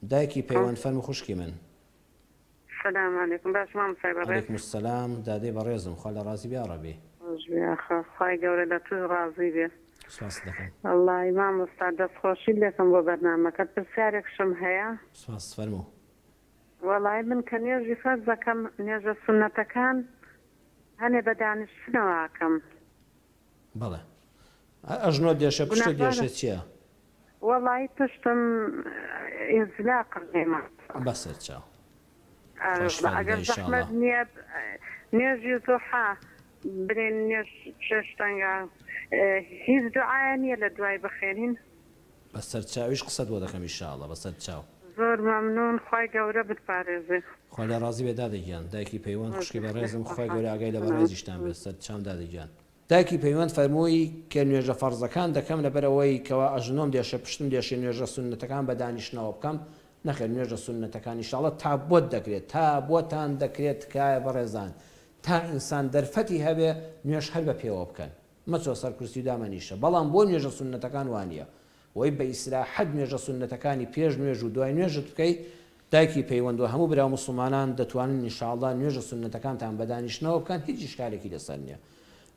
دایکی پەیوەند فەرمو خوشکی من. السلام عليكم باش مام سايبة عەلەیکم السەلام دادەی بەڕێزم خوا لە ڕازی بێ عەرەبی. خواهی گەورە لە توش ڕازی بێ. سپاس دەکەم. والله مام ئێستا دەستخۆشی لێکم بۆ بەرنامەکەت پرسیارێکشم هەیە. سپاس فەرموو. وەڵای من کە نوێژی فەرز دەکەم نوێژە سونەتەکان هەنێ بە دانیشتنەوەکەم. بەڵێ. ئەژنۆ دێشە پشتە دێشە چییە؟ وەڵای پشتم ئینزلاقم لێمە. بەسەر چاو. ئەگەر زەحمەت نییە نوێژی زوحا برێن نوێژ شێشتەنگا هیچ دوعایە نییە لە دوای بخێنین. بەسەر چاویش قسەت بۆ دەکەم ئینشاءڵڵا بەسەر چاو. زۆر مەمنون خوای گەورە بتپارێزێ. خوا لە ڕازی بێ دادەگیان دایکی پەیوەند خوشکی بەڕێزم خوای گەورە ئاگای لە بەڕێزیشتان بێت سەر چاو دادەگیان. دایکی پەیوەند فەرمووی کە نوێژە فەرزەکان دەکەم لەبەرەوەی کەوا ئەژنۆم دێشە پشتم دێشێ نوێژە سونەتەکان بە دانیشتنەوە بکەم نەخێر نوێژە سونەتەکان ئینشاءڵڵا تا بۆت دەکرێت تا بۆتان دەکرێت تکایە بەڕێزان تا ئینسان دەرفەتی هەبێ نوێژ هەر بە پێوە بکەن مەچۆ سەر کورسی و دامەنیشە بەڵام بۆ نوێژە سونەتەکان وانە وەی بە ئیسراحەت نوێژە سونەتەکانی پێش نوێژ و دوای نوێژت بکەیت دایکی پەیوەند و هەموو برا موسڵمانان دەتوانن ئینشاءڵڵا نوێژە سونەتەکانتان بە دانیشتنەوە بکەن هیچ ئیشکالێکی لەسەر نییە.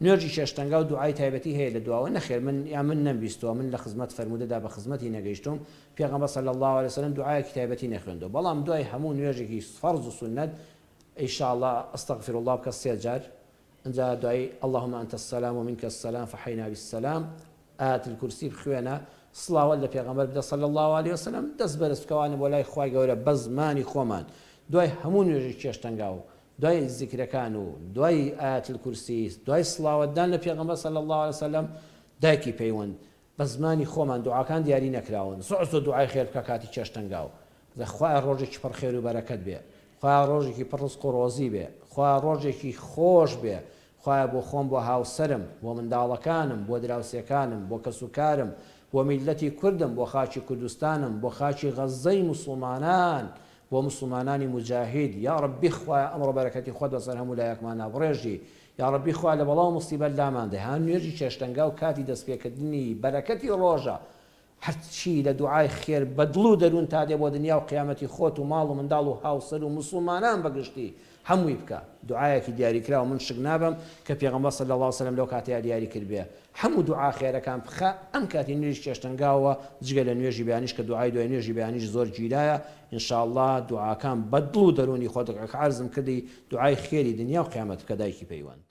نوێژی شێشتەنگا و دوعای تایبەتی هەیە لە دواوە نەخێر من یا من نەمبیستەوە من لە خزمەت فەرمودەدا بە خزمەتی نەگەیشتم پێغەمبەر صلی الله علیه وسلم دوعایەکی تایبەتی نەخوێندەوە بەڵام دوای هەموو نوێژێکی فەرز و سنت ئینشاءالله ئەستەغفر الله بکە سێ جار ئەنجا دوای اللهم أنت السلام ومنك السلام فحينا بالسلام آية الكرسي بخوێنە سڵاوەت لە پێغەمبەر بدە صلی الله علیه وسلم دەست بەرز بکەوانە بۆ لای خوای گەورە بە زمانی خۆمان دوای هەموو نوێژی شێشتەنگا و دوای زیکرەکان و دوای ئاەت الکورسی دوای سڵاوەتدان لە پێغەمبەر صلی الله علیه وسلم دایکی پەیوەند بە زمانی خۆمان دوعاکان دیاری نەکراون زۆر دوعای خێر بکە کاتی چێشتەنگا و خوای ڕۆژێکی پڕ خێر و بەرەکەت بێ خوای ڕۆژێکی پڕ ڕزق و ڕۆزی بێ خوای ڕۆژێکی خۆش بێ خوای بۆ خۆم بۆ هاوسەرم بۆ منداڵەکانم بۆ دراوسێکانم بۆ کەسوکارم بۆ میلەتی کوردم بۆ خاکی کوردستانم بۆ خاکی غەزەی موسڵمانان بۆ مسلمانانی مجاهید یا ربی خوای ئەمڕۆ بەرەکەتی خۆت بەسەر هەموو لایەکمان نابڕێژی یا ربی خوای لە بەڵاو مصیبەت لامان دێ هەن نوێژی چێشتەنگا و کاتی دەستپێکردنی بەرەکەتی ڕۆژە هەرچی لە دوعای خێر بە دڵ و دەروون تا دێ بۆ دنیا و قیامەتی خۆت و ماڵ و منداڵ و هاوسەر و مسلمانان بەگشتی هەمووی بکە دوعایەکی دیاریکرا و من شک نابم کە پێغەمبەر صلی الله علیه وسلم لەو کاتەیە دیاری کرد بێ هەموو دوعا خێرەکان بخە ئەم کاتی نوێژی چێشتەنگاوە جگە لە نوێژی بەیانیش کە دوعای دوای نوێژی بەیانیش زۆر گیرایە ئینشاءالله دوعاکان بە دڵ و دەرونی خۆت عرضم کردی دوعای خێری دنیا و قیامەت بکە دایکی پەیوەند